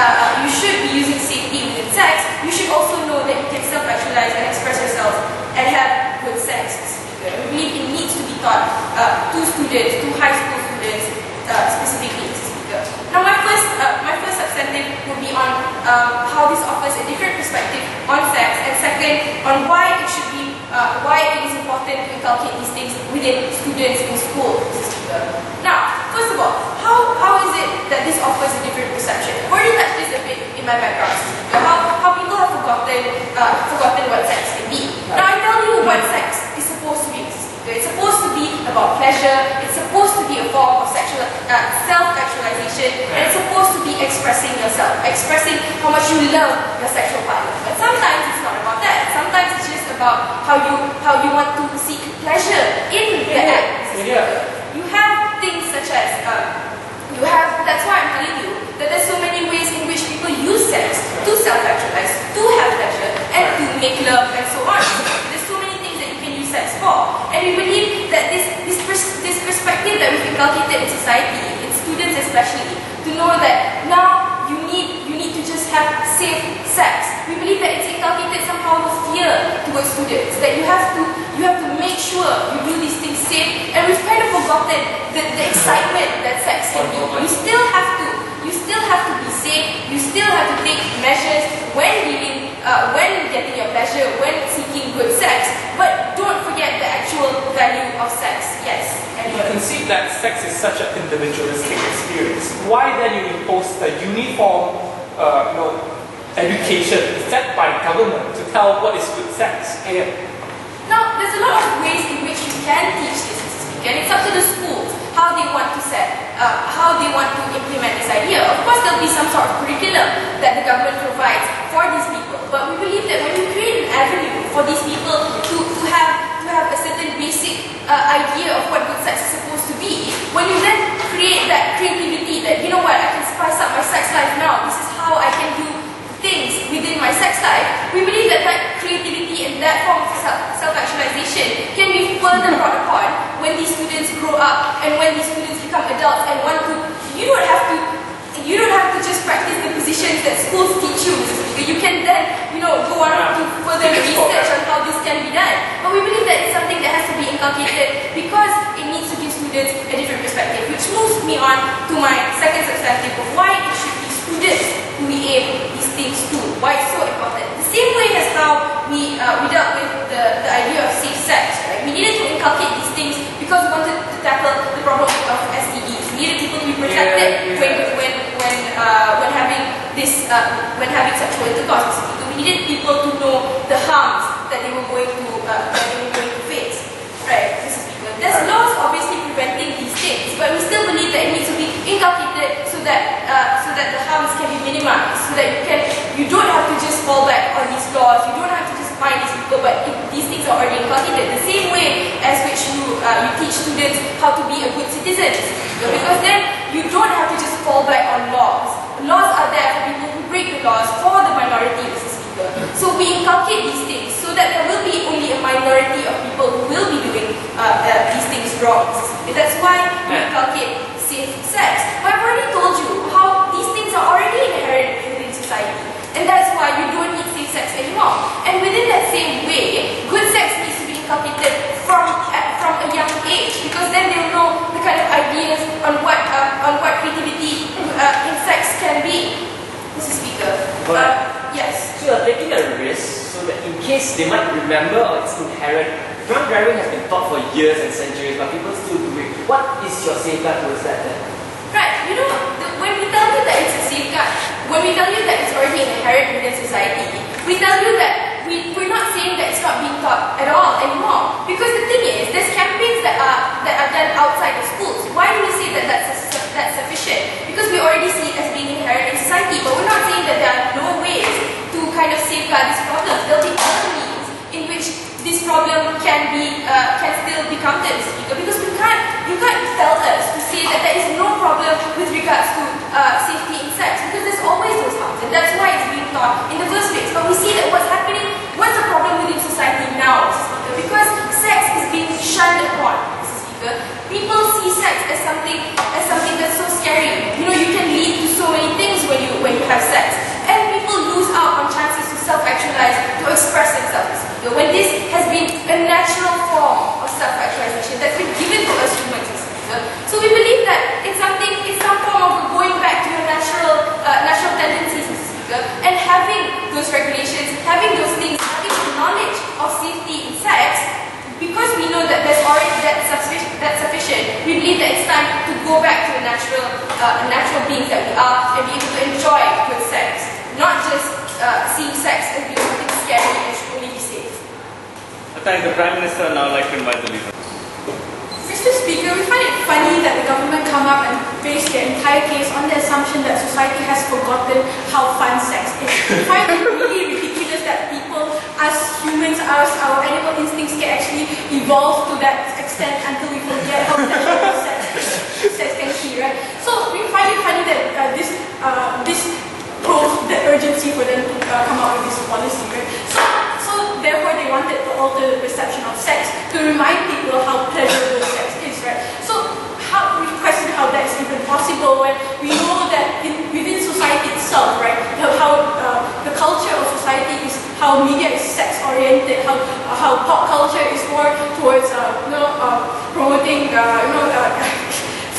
be using safety within sex, you should also know that you can self-actualize and express yourself and have good sex. We believe it needs to be taught to students, to high school students specifically. Now my first substantive will be on how this offers a different perspective on sex, and second on why it should be why it is important to inculcate these things within students in school. Now, first of all, how is it that this offers a different perception? I've already touched this a bit in my background. How people have forgotten what sex can be. Now I tell you what sex is supposed to be. It's supposed to be about pleasure. It's supposed to be a form of self-actualization, and it's supposed to be expressing yourself, expressing how much you love your sexual partner. But sometimes it's not about that. Sometimes it's just about how you want to seek pleasure in the act. You have things such as that's why I'm telling you that there's so many ways in which people use sex to self-actualize, to have pleasure, and to make love, and so on. There's so many things that you can use sex for, and we believe that this perspective that we've inculcated in society, in students especially, to know that now you need to just have safe sex. We believe that it's inculcated somehow with fear towards students, that you have to make sure you do these things safe, and we've kind of forgotten the excitement that sex can be. You still have to be safe. You still have to take measures when getting your pleasure, when seeking good sex, but don't forget the actual value of sex. Yes. You can see that sex is such an individualistic experience. Why then you impose the uniform, education set by government to tell what is good sex? Now, there's a lot of ways in which you can teach this, and it's up to the schools how they want to implement this idea. Of course, there'll be some sort of curriculum that the government provides for these people, but we believe that when you create an avenue for these people to have a certain basic idea of what good sex is supposed to be, when you then create that creativity that, you know what, I can spice up my sex life now, this is how I can do things within my sex life, we believe that creativity and that form of self-actualization can be further brought upon when these students grow up and when these students become adults and want to. You don't have to just practice the positions that schools teach you. You can then, go on to further research on how this can be done. But we believe that it's something that has to be inculcated because it needs to give students a different perspective, which moves me on to my second substantive of why it should be students who we aim these things to. Why it's so important. The same way as how we dealt with the idea of safe sex, right? We needed to inculcate these things because we wanted to tackle the problem of STDs. We needed people to be protected when having sexual intercourse. We needed people to know the harms that they were going to face. Right? There's laws obviously preventing these things, but we still believe that it needs to be inculcated so that the harms can be minimized, so that you don't have to just fall back on these laws, you don't have to just find these people, but these things are already inculcated. The same way as which you teach students how to be a good citizen, because then you don't have to just fall back on laws. Laws are there for people who break the laws, for the minority, Mr. Speaker. So we inculcate these things so that there will be only a minority of people who will be doing these things wrong. That's why we inculcate safe sex. But I've already told you how these things are already inherent within society, and that's why you don't need safe sex anymore. And within that same way, good sex needs to be inculcated from a young age, because then they'll know the kind of ideas on what creativity in sex can be. Mr. Speaker. Yes. So you're taking a risk so that in case they might remember or it's inherent. Drunk driving has been taught for years and centuries, but people still do it. What is your safeguard towards that then? Right. When we tell you that it's a safeguard, when we tell you that it's already inherent within society, we tell you that we're not saying that it's not being taught at all anymore. Because the thing is, there's campaigns that are done outside the schools. Why do we say that that's sufficient? Because we already see it as being inherent in society, but we're not saying that there are no ways to kind of safeguard these problems. There'll be other means in which this problem can still be countered, Mr. Speaker, because you can't tell us to say that there is no problem with regards to safety in sex, because there's always those harms, and that's why it's being taught in the first place. But we see that what's the problem within society now, Mr. Speaker, because sex is being shunned upon, Mr. Speaker. People see sex as something that's so scary. You can lead to so many things when you have sex. And people lose out on chances to self-actualize, to express themselves. When this has been a natural form of self-actualization that's been given to us humans. So we believe that it's some form of going back to your natural tendencies, and having those regulations, having those things, having the knowledge of safety in sex, because we know that there's already that's sufficient. We believe that it's time to go back to the natural beings that we are and be able to enjoy good sex, not just seeing sex as being something scary and should only be safe. I thank the Prime Minister and now I'd like to invite the leader. Mr. Speaker, we find it funny that the government come up and base their entire case on the assumption that society has forgotten how fun sex is. We find it really ridiculous that people, as humans, as our animal instincts can actually evolve to that extent until we forget how pleasurable sex can be, right? So we find it funny that this proves the urgency for them to come out with this policy, right? So therefore they wanted to alter the perception of sex to remind people how pleasurable sex is, right? So we question how that is even possible when we know that within society itself, right, how the culture of society is, how media is sex oriented, how pop culture is more towards promoting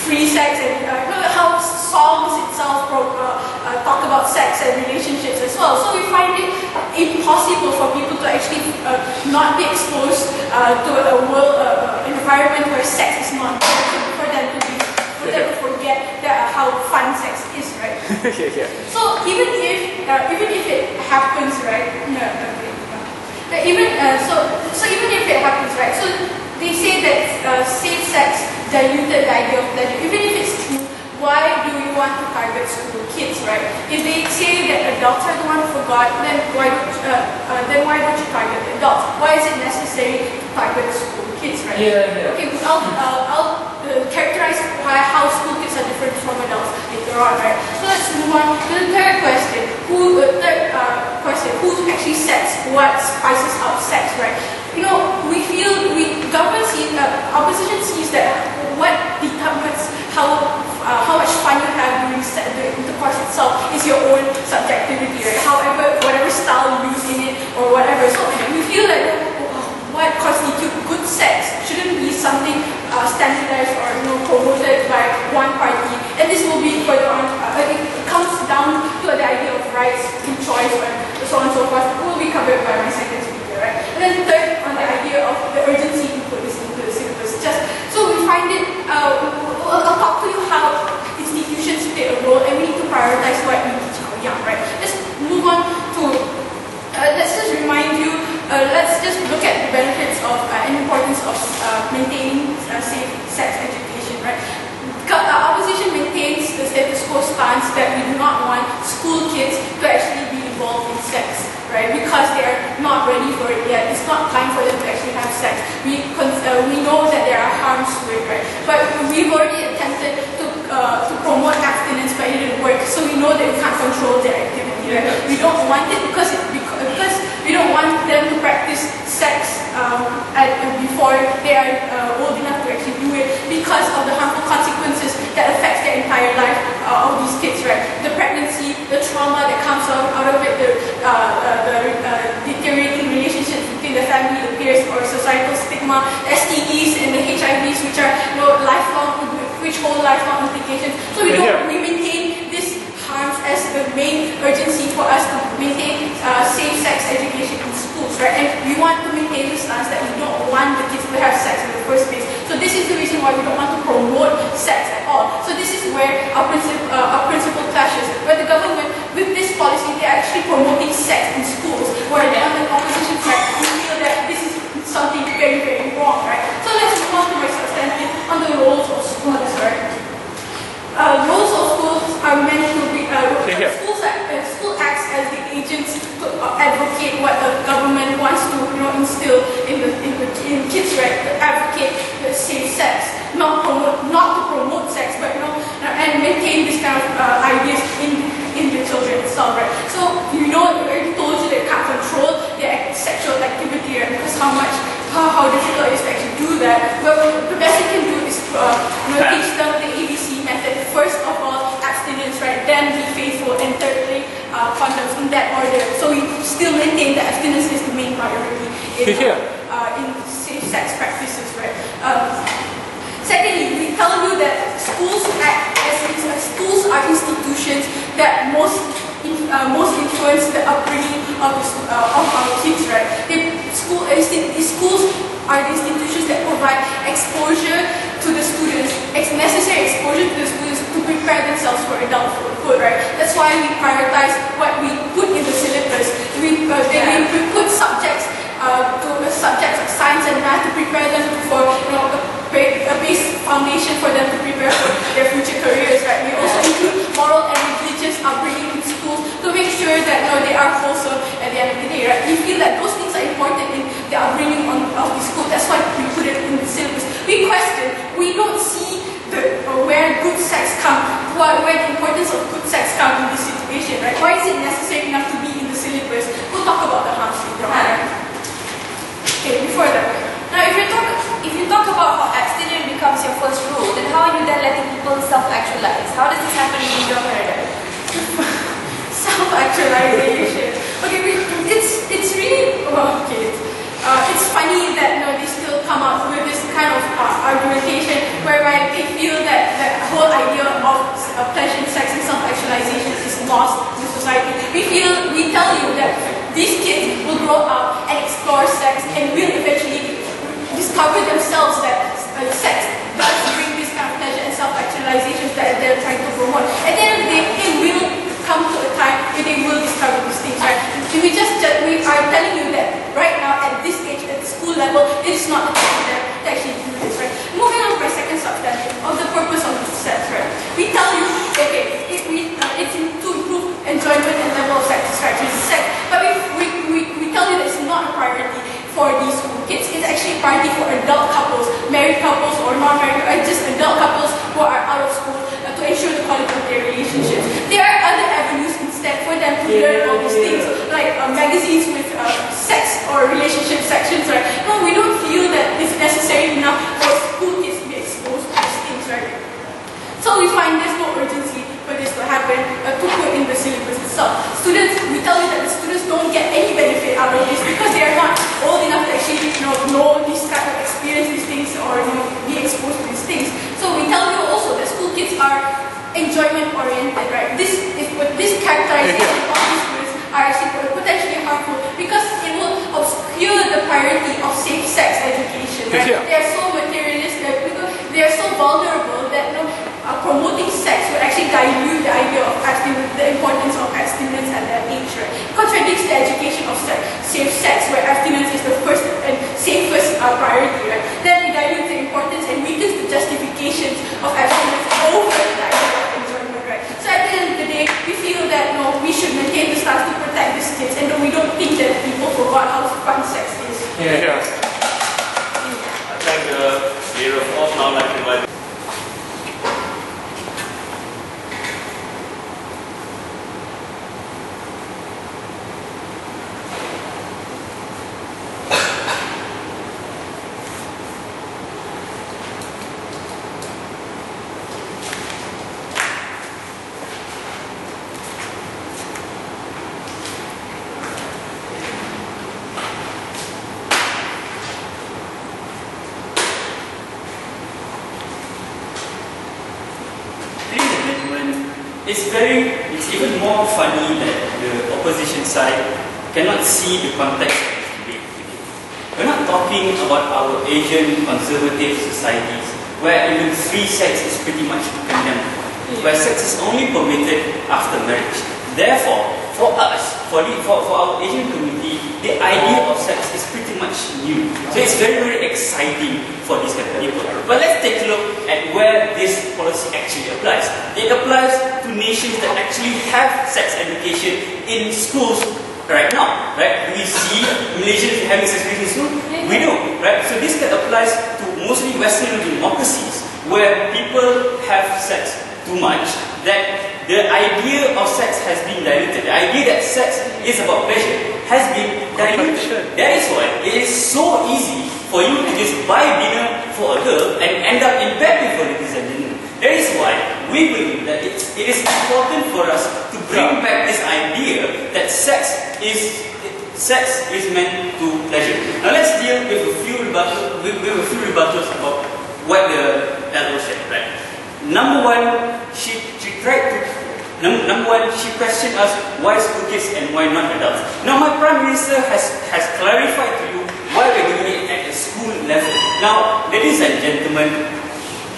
free sex, and how songs itself talk about sex and relationships as well. So we find it impossible for people to actually not be exposed to a world, environment where sex is not for them to forget how fun sex is, right? So even if it happens, right? Even if it happens, right? So they say that safe sex diluted the idea of pleasure. Even if it's true, why do we want to target school kids, right? If they say that adults are the one who forgot, then why don't you target adults? Why is it necessary to target school kids, right? Okay, I'll characterize how school kids are different from adults later on, right? So let's move on to the third question. Who actually sets what spices up sex, right? Government sees, opposition sees that what determines how much fun you have during the intercourse itself is your own subjectivity, right? However, whatever style you use in it or whatever. So we feel like what constitutes good sex shouldn't be something standardized or promoted by one party. And this will be further on. It comes down to the idea of rights and choice and so on and so forth. It will be covered by my second speaker, right? And then third, on the idea of the urgency to put this into the syllabus. So we find it. I'll talk to you how institutions play a role, and we need to prioritize what we teach our young, right? Let's move on to. Let's just remind you. Let's just look at the benefits of and importance of maintaining safe sex education, right? Opposition maintains the status quo stance that we do not want school kids to actually be involved in sex, right? Because they are not ready for it yet. It's not time for them to actually have sex. We know that there are harms to it, right? But we've already attempted to promote abstinence, but it didn't work. So we know that we can't control their activity, right? We don't want it because we don't want them to practice sex before they are old enough to actually do it, because of the harmful consequences that affects their entire life of these kids, right? The pregnancy, the trauma that comes out of it, the deteriorating relationships between the family, the peers, or societal stigma, STDs and the HIVs, which are lifelong still maintain that abstinence is the main priority in safe sex practices, right? Secondly, we tell you that schools act as schools are institutions that most influence the upbringing of our kids, right? Schools are the institutions that provide exposure to the students, necessary exposure to the students to prepare themselves for adulthood, right? That's why we prioritize what we put in the syllabus. We put subjects of science and math to prepare them for a base foundation for them to prepare for their future careers, right? We also include moral and religious upbringing in schools to make sure that they are wholesome at the end of the day, right? We feel that those things are important in the upbringing of the school. That's why we put it in the syllabus. We question, we don't see where good sex comes, where the importance of good sex comes in this situation, right? Why is it necessary enough to be in the syllabus? We'll talk about the harms later on, right? Okay, before that. Now, if you talk about how abstinence becomes your first rule, then how are you then letting people self-actualize? How does this happen in your paradigm? Self-actualization. Okay, it's really it's funny that they still come up with this kind of argumentation whereby they feel that the whole idea of pleasure in sex and self-actualization is lost in society. We tell you that these kids will grow up and explore sex and will eventually discover themselves that sex does bring this kind of pleasure and self-actualization that they're trying to promote. At the end of the day, it will come to a time where they will discover these things, right? We are telling you that right now at this age, at the school level, it is not the time to actually do this, right? Moving on to my second substantive of the purpose of sex, right? We tell you, okay, it's to improve enjoyment and level of satisfaction, but we tell you that it's not a priority for these school kids. It's actually a priority for adult couples, married couples or non-married, or just adult couples who are out of school to ensure the quality of their relationships. There are other avenues instead for them to learn all these things, like magazines with sex or relationship sections, right? No, we don't feel that it's necessary enough for school kids to be exposed to these things, right? So we find there's no urgency for this to happen, to put in the syllabus itself. We tell you that the students don't get any benefit out of this because they are not old enough to actually know this kind of experience these things or be exposed to these things. So we tell you also that school kids are enjoyment oriented, right? This characterization of these students are actually potentially harmful because it will obscure the priority of safe sex education, right? They are so materialistic because they are so vulnerable that promoting sex would actually dilute the idea of abstinence, the importance of abstinence at that age, right? It contradicts the education of safe sex, where abstinence is the first and safest priority, right? Then it dilutes the importance and weakens the justifications of abstinence over the idea of enjoyment, right? So at the end of the day, we feel that we should maintain the stance to protect these kids, and we don't think that people forgot how fun sex is. I think we're off now, like invite. It's even more funny that the opposition side cannot see the context of this debate. We're not talking about our Asian conservative societies where even free sex is pretty much condemned, where sex is only permitted after marriage. Therefore, for us, for our Asian community, the idea of sex is pretty much new. So it's very, very exciting for these kind of people. But let's take a look at where this policy actually applies. It applies to nations that actually have sex education in schools right now. Right? Do we see Malaysians having sex education in school? We do. Right? So this can applies to mostly Western democracies where people have sex too much, that the idea of sex has been diluted. The idea that sex is about pleasure has been diluted. That is why it is so easy for you to just buy dinner for a girl and end up in bed with her this dinner. That is why we believe that it is important for us to bring back this idea that sex is sex is meant to pleasure. Now let's deal with a few rebuttals about what the elder said, right? Number one, she questioned us why school kids and why not adults. Now my Prime Minister has clarified to you why we're doing it at the school level. Now, ladies and gentlemen,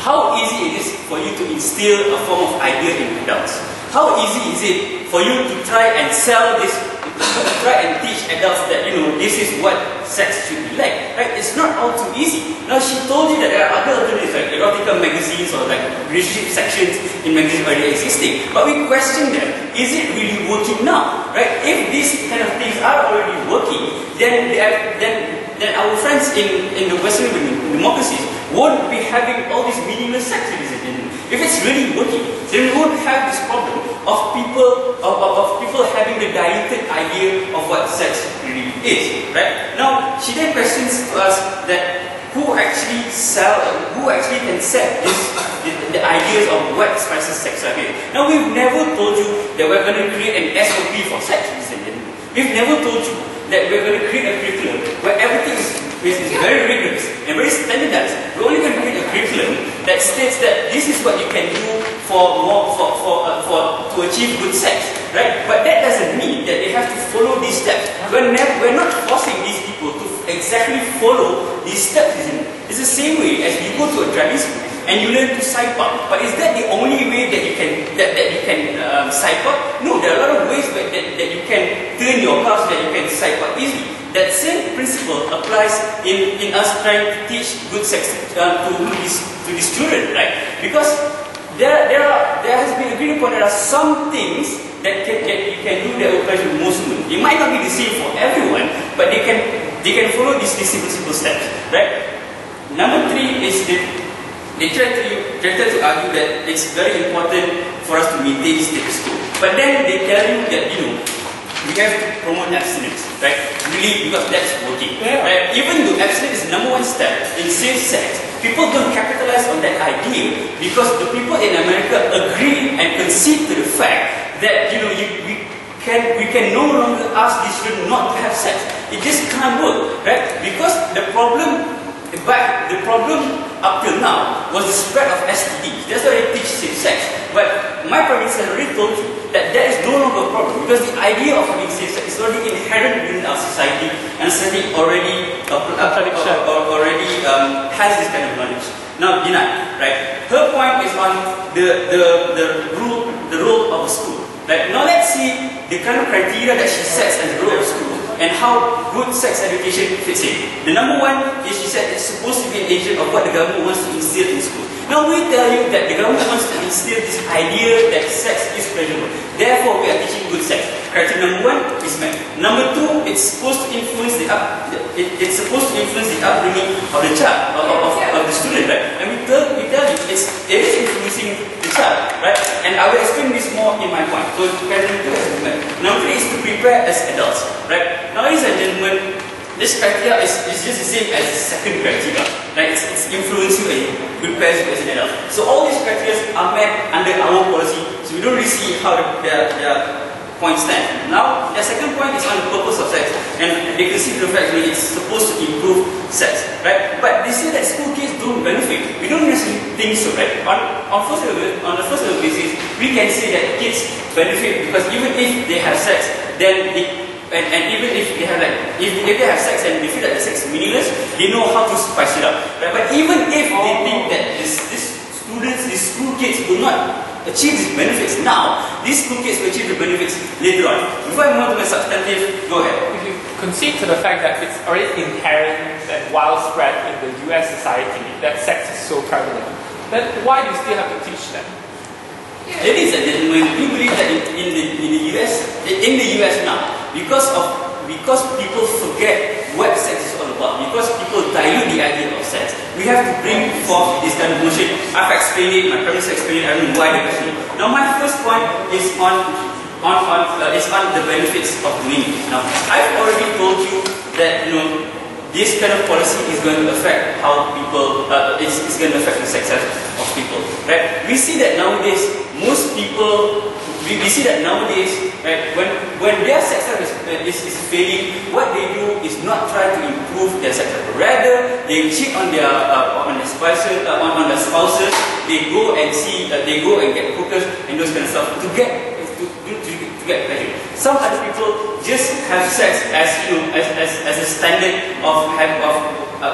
how easy it is for you to instill a form of idea in adults? How easy is it for you to try and sell this, try and teach adults that, this is what sex should be like, right? It's not all too easy. Now, she told you that there are other alternatives like erotica magazines or like relationship sections in magazines already existing. But we question them. Is it really working now, right? If these kind of things are already working, then our friends in the Western democracies won't be having all these meaningless sex, ladies and gentlemen. If it's really working, then we won't have this problem of people having the diluted idea of what sex really is, right? Now, she then questions to us that who actually can set the ideas of what spices sex are here. Now, we've never told you that we're going to create an SOP for sex, ladies and gentlemen. We've never told you that we're going to create a curriculum where everything is very rigorous and very standardized. We're only going to create a curriculum that states that this is what you can do to achieve good sex, right? But that doesn't mean that they have to follow these steps. We're not forcing these people to exactly follow these steps. It's the same way as you go to a driving school and you learn to cycle. But is that the only way that you can cycle? No, there are a lot of ways that you can turn your car so that you can cycle easily. That same principle applies in us trying to teach good sex to these children, right? Because there has been agreed upon there are some things that you can do that will pleasure most women. It might not be the same for everyone, but they can follow these simple steps, right? Number three is they try to argue that it's very important for us to maintain status quo. But then they tell you that, we have to promote abstinence, right? Really, because that's working, right? Even though abstinence is the number one step in safe sex, people don't capitalize on that idea because the people in America agree and concede to the fact that, we can no longer ask these children not to have sex. It just can't work, right? Because the problem up till now was the spread of STDs. That's why they teach safe sex. But my Prime Minister has already told you that that is no longer a problem because the idea of having safe sex is already inherent within our society and society already has this kind of knowledge. Now, Dina, right? Her point is on the role of a school. Right? Now let's see the kind of criteria that she sets as the role of school and how good sex education fits in. The number one is she said it's supposed to be an agent of what the government wants to instill in school. Now we tell you that the government wants to instill this idea that sex is pleasurable. Therefore, we are teaching good sex. Criteria number one is met. Number two, it's supposed to influence the upbringing of the child, of the student, right? And we tell you it is influencing the child, right? And I will explain this more in my point. So criteria number two has been met. Number three is to prepare as adults, right? Now, ladies and gentlemen, this criteria is just the same as the second criteria, right? It's influence you and prepares you as an adult. So all these criteria are met under our policy, so we don't really see how their points stand. Now, the second point is on the purpose of sex, and they consider the fact that it's supposed to improve sex, right? But they say that school kids don't benefit. We don't necessarily think so, right? On the first level basis, we can say that kids benefit because even if they have sex, then and even if they have if they have sex and they feel that the sex is meaningless, they know how to spice it up, right? But even if they think that these school kids will not achieve these benefits now, these school kids will achieve the benefits later on. Before I move on to my substantive, go ahead. If you concede to the fact that it's already inherent and widespread in the US society that sex is so prevalent, then why do you still have to teach them? Ladies and gentlemen, we believe that in the US now, because people forget what sex is all about, because people dilute the idea of sex, we have to bring forth this kind of notion. I've explained it, my parents explained it, I don't know why they question it. Now my first point is on the benefits of doing it. Now, I've already told you that this kind of policy is going to affect how people, it's going to affect the sex of people, right? We see that nowadays, right? When their sex life is failing, what they do is not try to improve their sex life. Rather, they cheat on their spouses. They go and get hookers and those kind of stuff to get pleasure. Some other people just have sex as as a standard of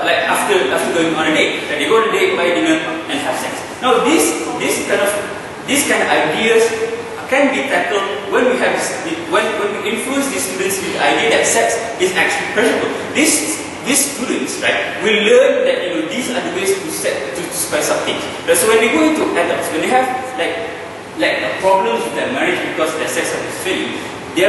like after going on a date. Like they go on a date, buy dinner, and have sex. Now these kind of ideas can be tackled when we influence these students with the idea that sex is actually pleasurable. These students, right, will learn that these are the ways to spice up things. So when they go into adults, when they have like problems with their marriage because their sex life is failing, they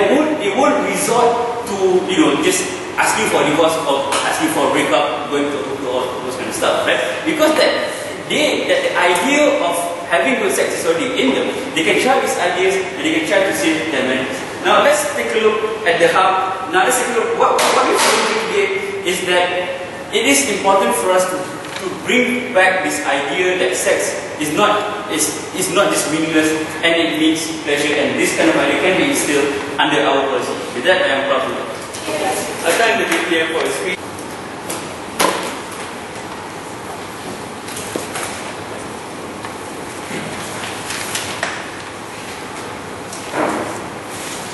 won't resort to just asking for divorce or asking for a breakup, going to all those kind of stuff, right? Because the idea of having good sex is already in them. They can try these ideas and they can try to save their marriages. Now let's take a look at the hub. Now let's take a look. What we're going to do today is that it is important for us to bring back this idea that sex is not just meaningless and it means pleasure, and this kind of idea can be instilled under our policy. With that, I am proud to that. I thank the DPA for his speech.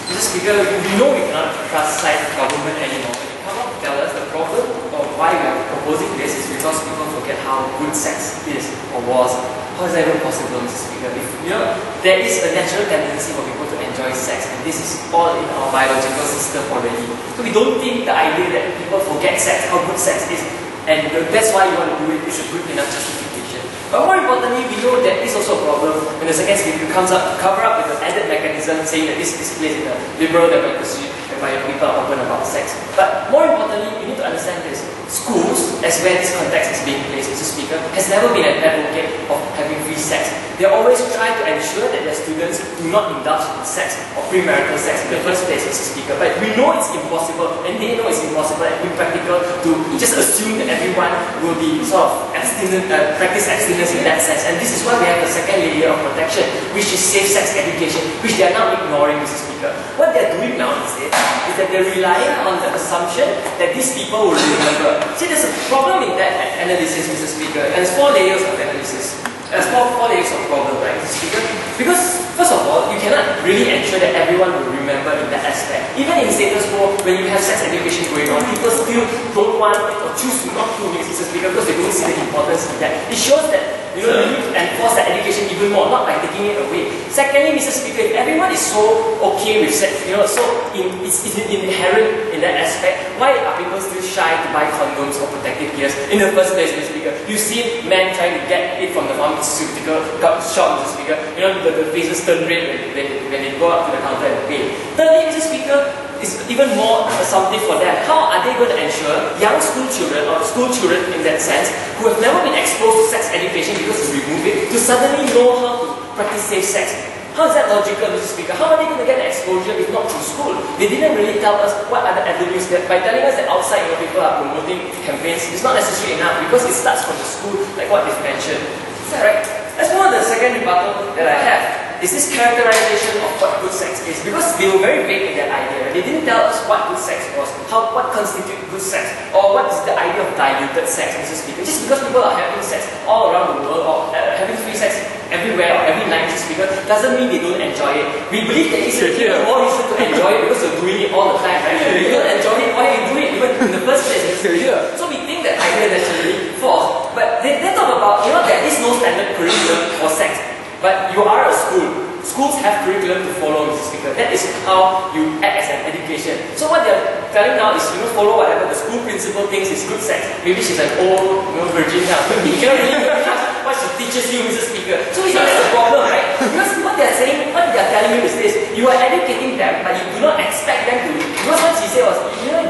Mr. Speaker, we know we cannot trust government anymore. They come up to tell us the problem of why we are proposing this is because people forget how good sex is or was. How is that even possible, Mr. Speaker? If there is a natural tendency for people to enjoy sex, and this is all in our biological system already. So we don't think the idea that people forget sex, how good sex is, and that's why you want to do it, is a good enough justification. But more importantly, we know that is also a problem when the second speaker comes up, cover up with an added mechanism saying that this is placed in a liberal democracy whereby people are open about sex. But more importantly, you need to understand this. Schools, as where this context is being placed, Mr. Speaker, has never been an advocate of having free sex. They always try to ensure that their students do not indulge in sex or premarital sex in the first place, Mr. Speaker. But we know it's impossible, and they know it's impossible and impractical to just assume that everyone will be sort of practice abstinence in that sense. And this is why we have the second layer of protection, which is safe sex education, which they are now ignoring, Mr. Speaker. What they are doing now instead is that they're relying on the assumption that these people will remember. See, there's a problem in that analysis, Mr. Speaker, and there's four layers of analysis. There's four layers of problem, right, Mr. Speaker? Because, first of all, you cannot really ensure that everyone will remember in that aspect. Even in status quo, when you have sex education going on, people still don't want or choose to not do it, Mr. Speaker, because they don't see the importance in that. It shows that you need to enforce that education even more, not by taking it away. Secondly, Mr. Speaker, if everyone is so okay with sex, so it's inherent in that aspect, why are people still shy to buy condoms or protective gears in the first place, Mr. Speaker? You see men trying to get it from the pharmaceutical shop, Mr. Speaker. The faces turn red when they go up to the counter and pay. Thirdly, Mr. Speaker, is even more assumptive for them. How are they going to ensure young school children in that sense, who have never been exposed to sex education because it's removed it, to suddenly know how to practice safe sex? How is that logical, Mr. Speaker? How are they going to get exposure if not through school? They didn't really tell us what other avenues that by telling us that outside people are promoting campaigns, it's not necessary enough because it starts from the school, like what they've mentioned. Is that right? That's one of the second rebuttal that I have. Is this characterization of what good sex is? Because they were very vague in their idea. They didn't tell us what good sex was, what constitutes good sex, or what is the idea of diluted sex, Mr. Speaker. Just because people are having sex all around the world, or having free sex everywhere, or every night, Mr. Speaker, doesn't mean they don't enjoy it. We believe that it's more reason to enjoy it because you're doing it all the time, right? If you don't enjoy it, why are you doing it even in the first place, Mr. Speaker? So we think that idea naturally false. But they talk about, there is no standard curriculum for sex. But you are a school. Schools have curriculum to follow, Mr. Speaker. That is how you act as an education. So what they're telling now is, follow whatever the school principal thinks is good sex. Maybe she's an old, virgin now. You cannot really trust what she teaches you, Mr. Speaker. So that's the problem, right? Because what they're saying, what they're telling you is this: you are educating them, but you do not expect them to. Because what she said was,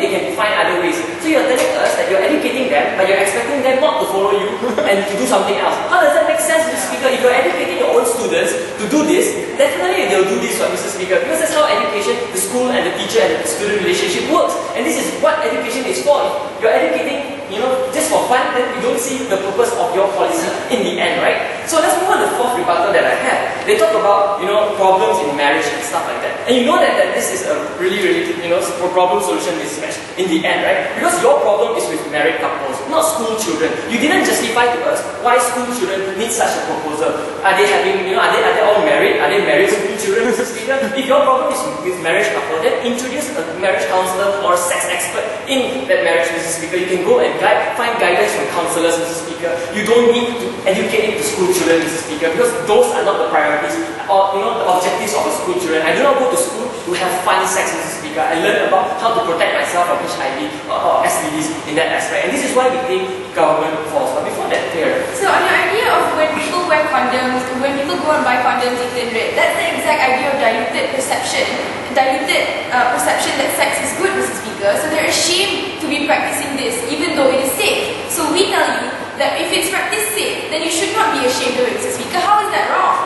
they can find other ways. So you're telling us that you're educating them, but you're expecting them not to follow you and to do something else. How does that make sense, Mr. Speaker? If you're educating your own students to do this, definitely they'll do this, Mr. Speaker, because that's how education, the school and the teacher and the student relationship works. And this is what education is for. If you're educating, just for fun, then you don't see the purpose of your policy in the end, right? So let's move on to the fourth rebuttal that I have. they talk about, problems in marriage and stuff like that. And you know that this is a really, problem solution mismatch in the end, right? Because your problem is with married couples, not school children. You didn't justify to us why school children need such a proposal. Are they having, are they all married? Are they married school children, Mr. Speaker? If your problem is with marriage couple, then introduce a marriage counselor or a sex expert in that marriage, Mr. Speaker. You can go and find guidance from counselors, Mr. Speaker. You don't need to educate the school children, Mr. Speaker, because those are not the priorities or the objectives of the school children. I do not go to school to have fun sex, Mr. Speaker. I learn about how to protect myself from HIV or STDs in that aspect. And this is why we think government falls. But before that, clear. So on your idea of when people wear condoms, when people go and buy condoms in red, that's the exact idea of diluted perception that sex is good, Mr. Speaker. So they're ashamed to be practicing this, even though it is safe. So we tell you that if it's practiced safe, then you should not be ashamed of it, Mr. Speaker. How is that wrong?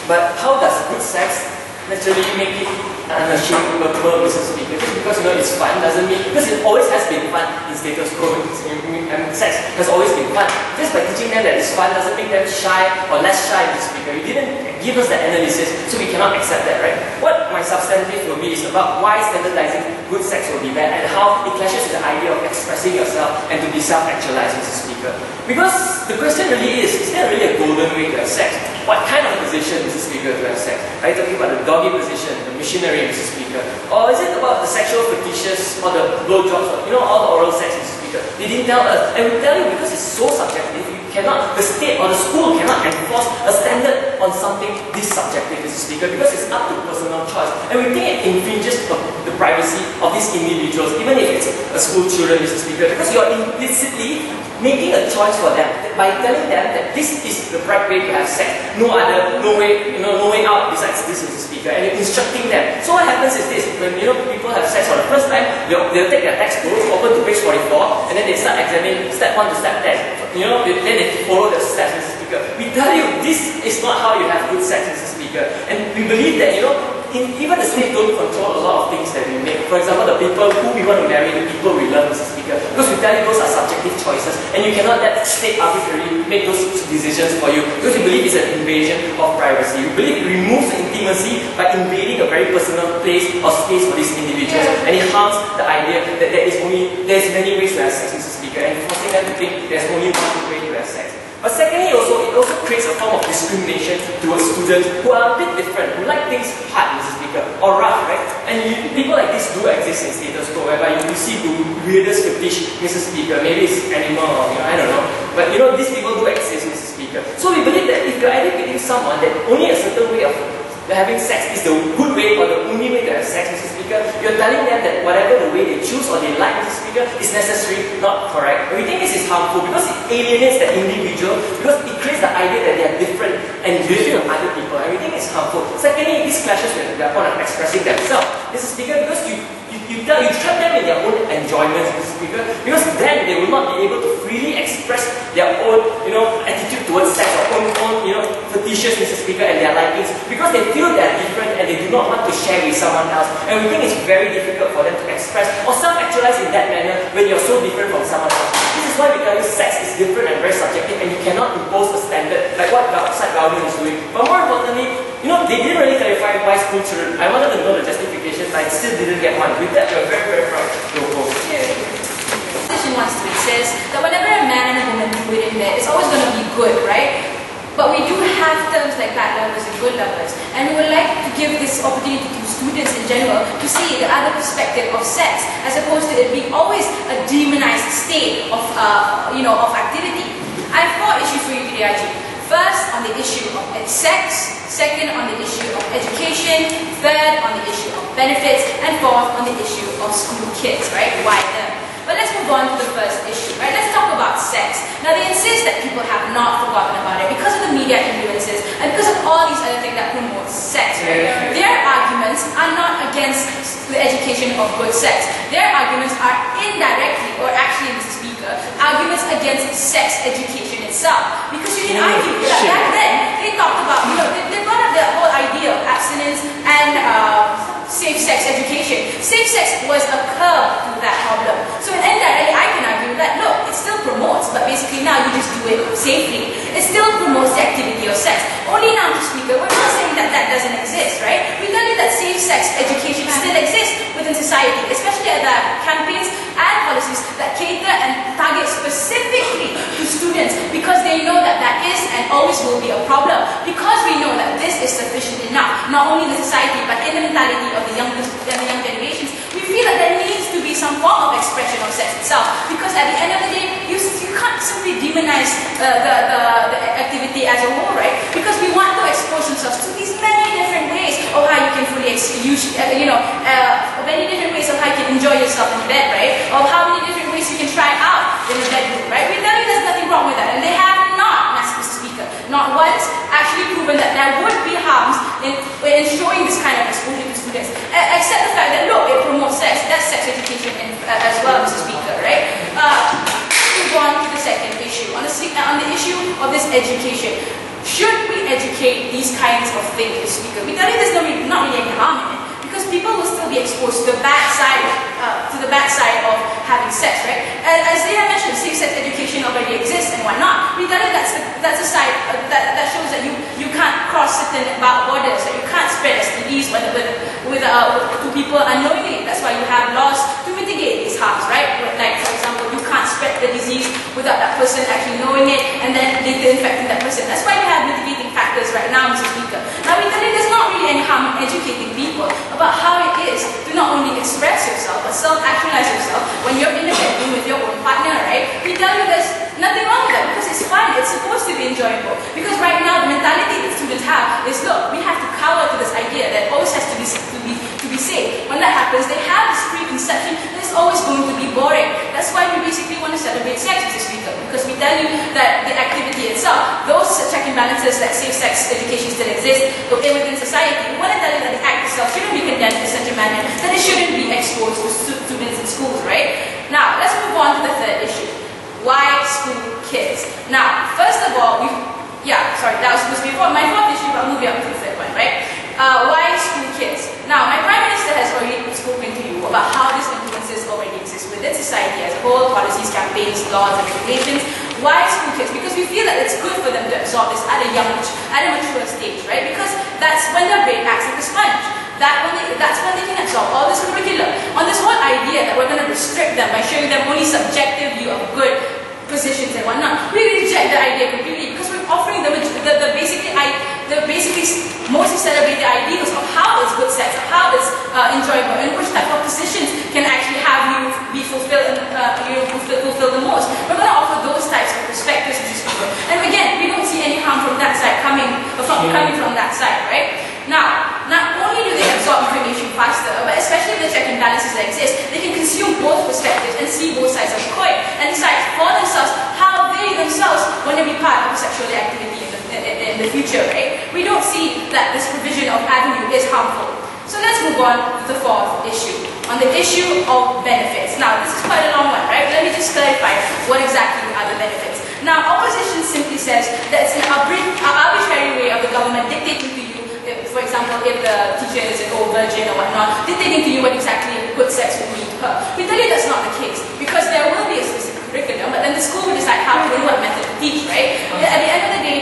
But how does good sex naturally make it unashamable, Mr. Speaker? Just because it's fun doesn't mean, because it always has been fun in status quo. Sex has always been fun. Just by teaching them that it's fun doesn't make them shy or less shy, Mr. Speaker. You didn't give us the analysis, so we cannot accept that, right? What my substantive will be is about why standardizing good sex will be bad and how it clashes with the idea of expressing yourself and to be self-actualized, Mr. Speaker. Because the question really is there really a golden way to have sex? What kind of position, Mr. Speaker, to have sex? Are you talking about the doggy position, the missionary, Mr. Speaker? Or is it about the sexual fetishes or the blowjobs, or, all the oral sex, Mr. Speaker? They didn't tell us. And we tell you because it's so subjective, the state or the school cannot enforce a standard on something this subjective, Mr. Speaker, because it's up to personal choice. And we think it infringes the privacy of these individuals, even if it's a school children, Mr. Speaker, because you're implicitly making a choice for them by telling them that this is the right way to have sex. No way out besides this, Mr. Speaker, and you're instructing them. So what happens is this: when people have sex for the first time, they'll take their textbooks, open to page 44, and then they start examining step 1 to step 10. Then they follow the steps, Mr. Speaker. We tell you this is not how you have good sex, Mr. Speaker, and we believe that even the state don't control a lot of things that we make. For example, the people who we want to marry, the people we love, Mr. Speaker, because we tell you those are subjective choices, and you cannot let state arbitrarily make those decisions for you, because we believe it's an invasion of privacy. We believe it removes the intimacy by invading a very personal place or space for these individuals, and it harms the idea that there's many ways to have sex, Mr. Speaker, and forcing them to think there's only one way to have sex. But secondly, it also creates a form of discrimination towards students who are a bit different, who like things hard, Mr. Speaker, or rough, right? And people like this do exist in status quo, whereby you see the weirdest fetish, Mr. Speaker. Maybe it's animal or I don't know. But these people do exist, Mr. Speaker. So we believe that if you're educating someone that only a certain way of having sex is the good way or the only way to have sex, Mr. Speaker, you're telling them that whatever the way they choose or they like, Mr. Speaker, is necessary, not correct. And we think this is harmful because it alienates the individual, because it creates the idea that they are different and different from other people, and we think it's harmful. Secondly, this clashes with their point of expressing themselves, Mr. Speaker, because you trap them in their own enjoyments, Mr. Speaker, because then they will not be able to freely express their own, attitude towards sex or own, fetishes, Mr. Speaker, and their likings, because they feel they are different and they do not want to share with someone else. And we think it's very difficult for them to express or self-actualize in that manner when you're so different from someone else. This is why we tell you sex is different and very subjective, and you cannot impose a standard like what the outside government is doing. But more importantly, they didn't really clarify why school children. I wanted to know the justification, but I still didn't get one. With that, we're very, very proud to oppose. Wants to, it says that whenever a man and a woman do it in bed, it's always going to be good, right? But we do have terms like bad lovers and good lovers, and we would like to give this opportunity to students in general to see the other perspective of sex, as opposed to it being always a demonized state of activity. I have 4 issues for you today, Ajit. First, on the issue of sex. Second, on the issue of education. Third, on the issue of benefits. And fourth, on the issue of school kids, right? Why them? But let's move on to the first issue, right? Let's talk about sex. Now, they insist that people have not forgotten about it because of the media influences and because of all these other things that promote sex, right? Their arguments are not against the education of good sex. Their arguments are indirectly, or actually, Mr. Speaker, arguments against sex education itself. Because you can argue that back then, they talked about, they brought up the whole idea of abstinence and safe sex education. Safe sex was a curb to that problem. So indirectly, I can argue that, look, it still promotes, but basically now you just do it safely. It still promotes the activity of sex. Only now, Mr. Speaker, we're not will be a problem, because we know that this is sufficient enough, not only in the society but in the mentality of the young generations. We feel that there needs to be some form of expression of sex itself, because at the end of the day, you can't simply demonize the activity as a whole, right? Because we want to expose themselves to these many different ways of how you can fully many different ways of how you can enjoy yourself in bed, right? Of how many different ways you can try out in the bedroom, right? We tell you there's nothing wrong with that, and they have not, Mr. Speaker, not once actually proven that there would be harms in showing this kind of exposure to students, except the fact that, look, it promotes sex. That's sex education as well, Mr. Speaker, right? Let's move on to the second issue. On the issue of this education, should we educate these kinds of things, Mr. Speaker? We tell you there's not really any harm in it, because people will still be exposed to the bad side of having sex, right? As they have mentioned, safe-sex education already exists and whatnot. We tell you that's a side that shows that you can't cross certain borders, that you can't spread STDs to people unknowingly. That's why you have laws to mitigate these harms, right? Like, for example, you can't spread the disease without that person actually knowing it and then later infecting that person. That's why we have mitigating factors right now, Mr. Speaker. Now, we tell you there's not really any harm in educating people about how it is to not only express yourself but self-actualize yourself when you're in a bedroom with your own partner, right? We tell you there's nothing wrong with that, because it's fun, it's supposed to be enjoyable. Because right now the mentality that students have is, look, we have to cower to this idea that always has to be safe. When that happens, they have this preconception that it's always going to be boring. That's why we basically want to celebrate sex, Mr. Speaker, because we tell you that the activity itself, those check and balances that safe sex education still exists within society, we want to tell you that the act itself shouldn't be condemned in such a manner that it shouldn't be exposed to students in schools, right? Now, let's move on to the third issue. Why school kids? Now, first of all, that was supposed to be my fourth issue, but I'll move on to the third one, right? Why school kids? Now, my Prime Minister has already spoken to you about how these influences already exist within society as a whole, policies, campaigns, laws, and regulations. Why school kids? Because we feel that it's good for them to absorb this at a mature stage, right? Because that's when their brain acts like a sponge. That's when they can absorb all this curriculum. On this whole idea that we're going to restrict them by showing them only subjective view of good positions and whatnot, we reject the idea completely, because we're offering them the basically mostly celebrated ideals of how is good sex, how is enjoyable, and which type of positions can actually have you be fulfilled fulfill the most. We're going to offer those types of perspectives, Mr. Speaker. And again, we don't see any harm from that side coming from that side, right? Now, not only do they absorb information faster, but especially the check and balances that exist, they can consume both perspectives and see both sides of the coin and decide for themselves how they themselves want to be part of sexual activity in the future, right? We don't see that this provision of avenue is harmful. So let's move on to the fourth issue, on the issue of benefits. Now, this is quite a long one, right? Let me just clarify what exactly are the benefits. Now, opposition simply says that it's an arbitrary way of the government dictating to you, for example, if the teacher is an old virgin or whatnot, dictating to you what exactly good sex would mean to her. We tell you that's not the case, because there will be a specific curriculum, but then the school will decide how to and what method to teach, right? At the end of the day,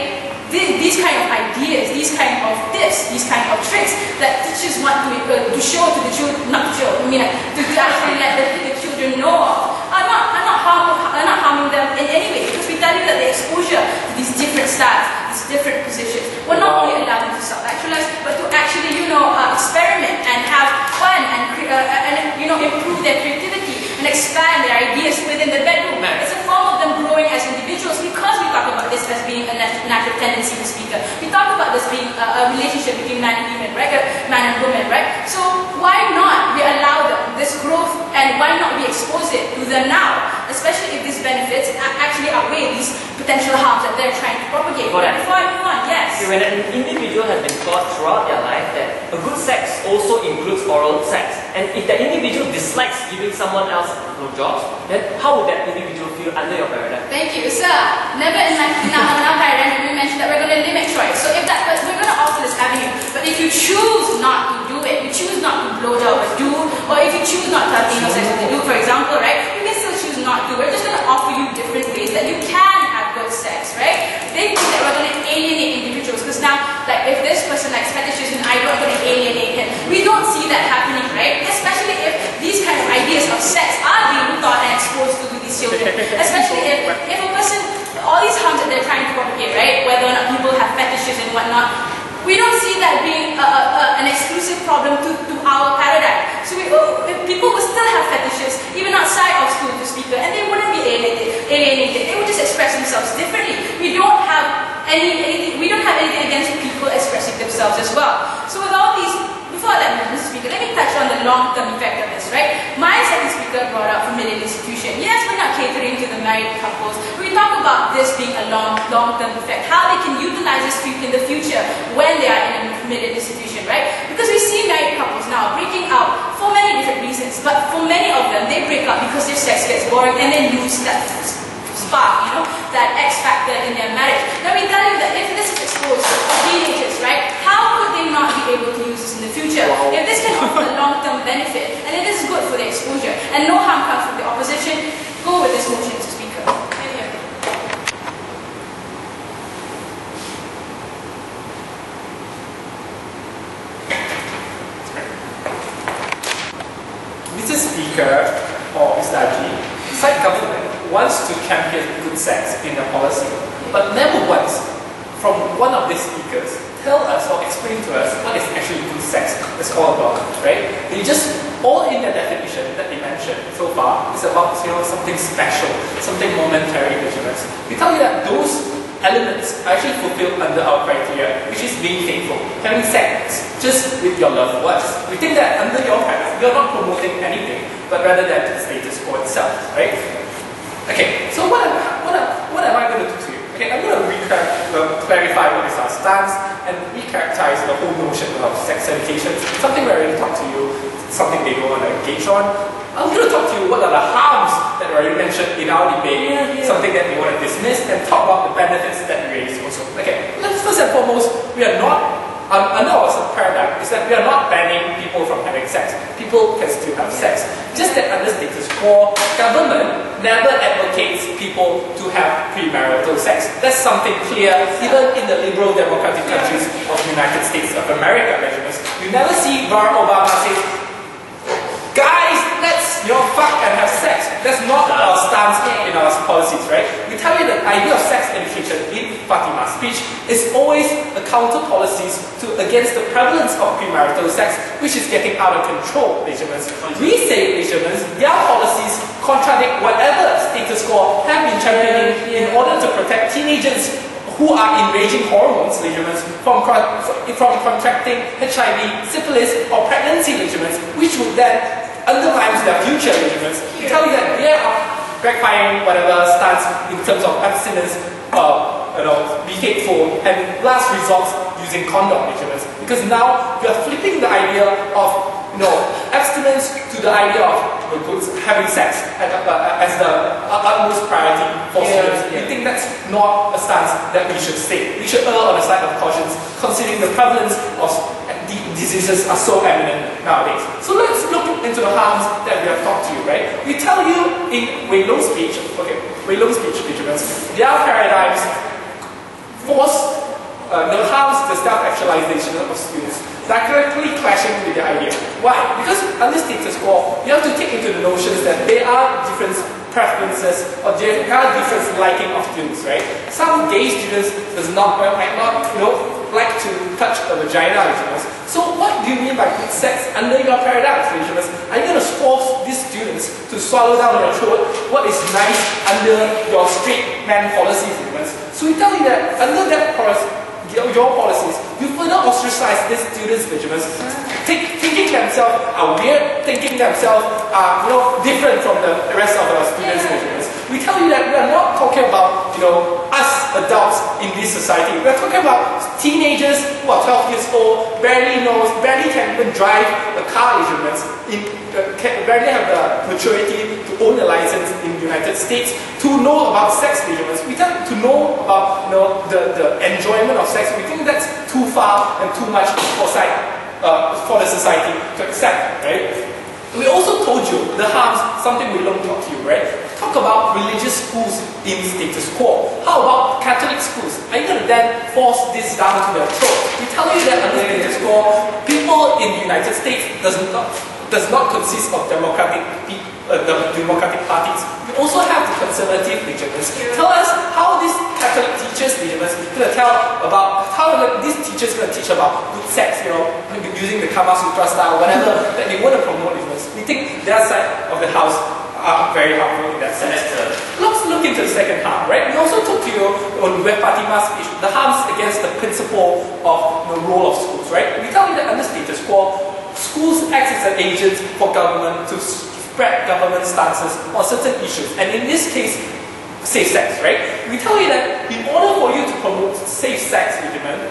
these kind of ideas, these kind of tips, these kind of tricks that teachers want to show to the children, to actually let the children know of, are not harming them in any way, because we tell you that the exposure to these different styles, these different positions, will not only allow them to self-actualize, but to actually, experiment and have fun and improve their creativity and expand their ideas within the bedroom. It's a form of them growing as individuals, because we talk about this as being a natural tendency to speak. We talk about this being a relationship between man and human, right? Man and woman, right? So why not we allow them this growth, and why not we expose it to them now, especially if these benefits actually outweigh these potential harms that they're trying to propagate. Before I move on, yes. When an individual has been taught throughout their life that a good sex also includes oral sex, and if that individual dislikes giving someone else blowjobs, then how would that individual feel under your paradigm? Thank you, sir. Never in our paradigm did we mention that we're going to limit choice. So if that, we're going to offer this avenue, but if you choose not to do it, you choose not to blowjob or do, or if you choose not to have anal sex with the dude, for example, right? You can still choose not to. We're just going to offer you different ways that you can have good sex, right? They think that we're going to alienate individuals, because now, like, if this person likes fetishes and I'm going to alienate him. We don't see that happening, right? Especially if these kind of ideas of sex are being taught and exposed to these children. Especially if a person all these harms that they're trying to propagate, right? Whether or not people have fetishes and whatnot, we don't see that being an exclusive problem to our paradigm. So people will still have fetishes, even outside of school to speak, and they wouldn't be alienated. They would just express themselves differently. We don't have anything against people expressing themselves as well. So with all these, before I let Mr. Speaker, let me touch on the long-term effect of this, right? My second speaker brought up familial institution. Yes, we're not catering to the married couples. We talk about this being a long-term effect, how they can utilize this in the future when they are in a familial institution, right? Because we see married couples now breaking out for many different reasons, but for many of them, they break up because their sex gets boring and they lose that spark, that X factor in their marriage. Now we tell you that if this is exposed to teenagers, right, how could they not be able to use this in the future? Wow. If this can offer a long-term benefit, and it is good for the exposure, and no harm comes from the opposition, go with this motion, Mr. Speaker. Mr. Speaker, or Mr. Aji, side government wants to champion good sex in their policy, but never once from one of these speakers tell us or explain to us what is actually good sex is all about, right? They just, all in their definition that they mentioned so far is about something special, something momentary vigilance. We tell you that those elements are actually fulfilled under our criteria, which is being faithful, having sex just with your loved ones. We think that under your paradigm, you're not promoting anything, but rather than the status quo itself, right? Okay, so what am I going to do to you? Okay, I'm going to clarify what is our stance and recharacterize the whole notion of sex education, something we're going to talk to you, something they don't want to engage on. I'm going to talk to you what are the harms that are already mentioned in our debate, something that we want to dismiss, and talk about the benefits that we raise also. Okay, first and foremost, we are not, under our paradigm, is that we are not banning people from having sex. People can still have sex. Just that under status quo, government never advocates people to have premarital sex. That's something clear, even in the liberal democratic countries of the United States of America, measurements. You never see Barack Obama say, guys, let's fuck and have sex. That's not our stance in our policies, right? We tell you that idea of sex education in Fatima's speech is always a counter policies against the prevalence of premarital sex, which is getting out of control, measurements. We say, measurements, their policies contradict whatever status quo have been championing in order to protect teenagers who are enraging hormones, measurements, from contracting HIV, syphilis, or pregnancy, measurements, which would then undermine their future, measurements. We tell you that they are backfiring whatever stance in terms of abstinence, be faithful, and last resort using condom, measurements. Because now we are flipping the idea of abstinence to the idea of having sex as the utmost priority for students. We think that's not a stance that we should take. We should err on the side of caution, considering the prevalence of diseases are so eminent nowadays. So let's look into the harms that we have talked to you, right? We tell you in Wei Long's speech, their paradigms force the harms the self-actualization of students, directly clashing with the idea. Why? Because under status quo, you have to take into the notions that there are different preferences or there are different liking of students, right? Some gay students might not like to touch a vagina, So what do you mean by good sex under your paradigm, Are you going to force these students to swallow down your throat what is nice under your straight man policies, So we tell you that under that your policies, you further ostracize these students, thinking themselves are weird, thinking themselves are different from the rest of our students. We tell you that we are not talking about us adults in this society. We are talking about teenagers who are 12 years old, barely can even drive a car, barely have the maturity to own a license in the United States, to know about sex measurements. We tend to know about the enjoyment of sex. We think that's too far and too much for the society to accept, right? We also told you the harms, something we don't talk to you, right? Talk about religious schools in status quo. How about Catholic schools? Are you going to then force this down to their throat? We tell you that under status quo, people in the United States does not consist of democratic the Democratic parties. We also have the conservative Legionnaires. Tell us how these Catholic teachers, Legionnaires, going to tell about how these teachers going to teach about good sex, using the Kama Sutra style, whatever that they want to promote. We think their side of the house are very helpful in that sense. Let's look into the second harm, right? We also talked to you on Web Fatima's speech, the harms against the principle of the role of schools, right? We tell you that under status quo, schools act as an agent for government to spread government stances on certain issues, and in this case, safe sex, right? We tell you that in order for you to promote safe sex movement,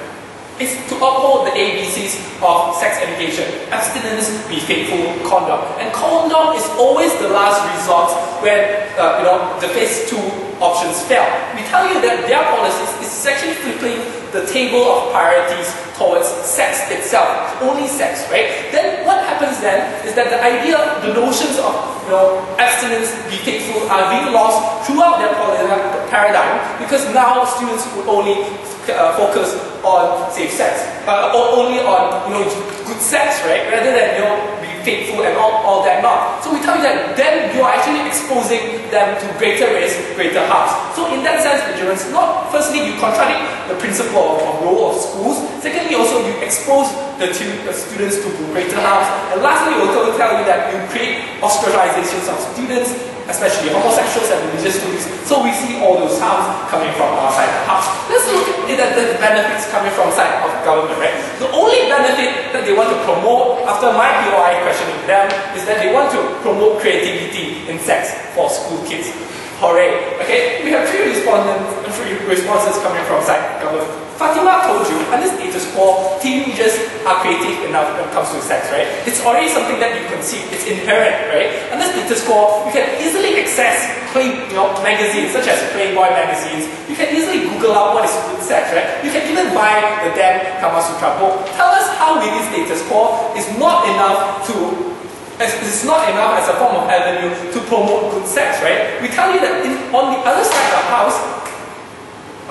is to uphold the ABCs of sex education: abstinence, be faithful, condom. And condom is always the last resort when the phase 2 options fail. We tell you that their policies is actually flipping the table of priorities towards sex itself, only sex, right? Then what happens then is that the idea, the notions of abstinence, be faithful are being lost throughout their paradigm, because now students would only focus on safe sex, or only on good sex, right? Rather than be faithful and all that not. So we tell you that then you are actually exposing them to greater risk, greater harms. So in that sense, Vigilance, not firstly you contradict the principle of role of schools. Secondly, also you expose the students to greater harms. And lastly, we also tell you that you create ostracizations of students, especially homosexuals and religious students. So we see all those harms coming from our side of the house. Let's look at the benefits coming from side of government, right? The only benefit that they want to promote after my POI questioning them is that they want to promote creativity in sex for school kids. Hooray! Okay, we have three responses coming from side government. Fatima told you, under status quo, teenagers are creative enough when it comes to sex, right? It's already something that you can see, it's inherent, right? Under status quo, you can easily access magazines such as Playboy magazines. You can easily Google out what is good sex, right? You can even buy the damn Kama Sutra book. Tell us how within status quo is not enough as a form of avenue to promote good sex, right? We tell you that on the other side of the house,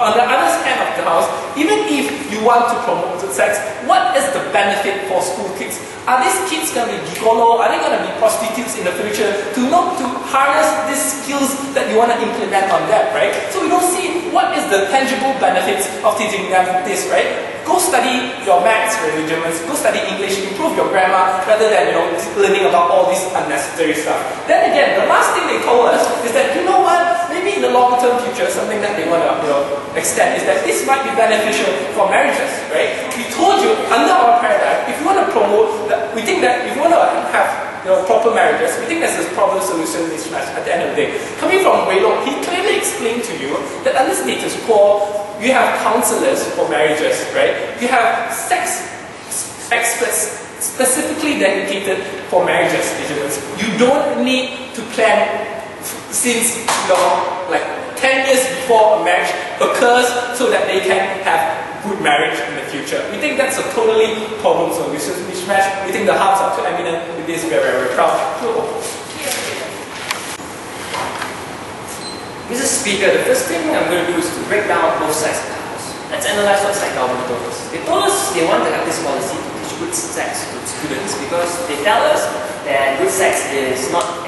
on the other hand of the house, even if you want to promote good sex, what is the benefit for school kids? Are these kids going to be gigolo? Are they going to be prostitutes in the future to harness these skills that you want to implement on them, right? So we don't see what is the tangible benefits of teaching them this, right? Go study your maths, religions, go study English, improve your grammar, rather than learning about all this unnecessary stuff. Then again, the last thing they told us is that, you know what, maybe in the long-term future, something that they want to extend is that this might be beneficial for marriages, right? We told you, under our paradigm, if you want to promote, we think that if you want to have proper marriages, we think there's a problem solution mismatch at the end of the day. Coming from Weilong, he clearly explained to you that under status quo, you have counselors for marriages, right? You have sex experts specifically dedicated for marriages. You don't need to plan since 10 years before a marriage occurs so that they can have good marriage in the future. We think that's a totally problem solution mismatch. We think the harms are too eminent. With this, we are very proud. Mr. Speaker, the first thing I'm going to do is to break down both sides of the house. Let's analyze what side government told us. They told us they want to have this policy to teach good sex to students because they tell us that good sex is not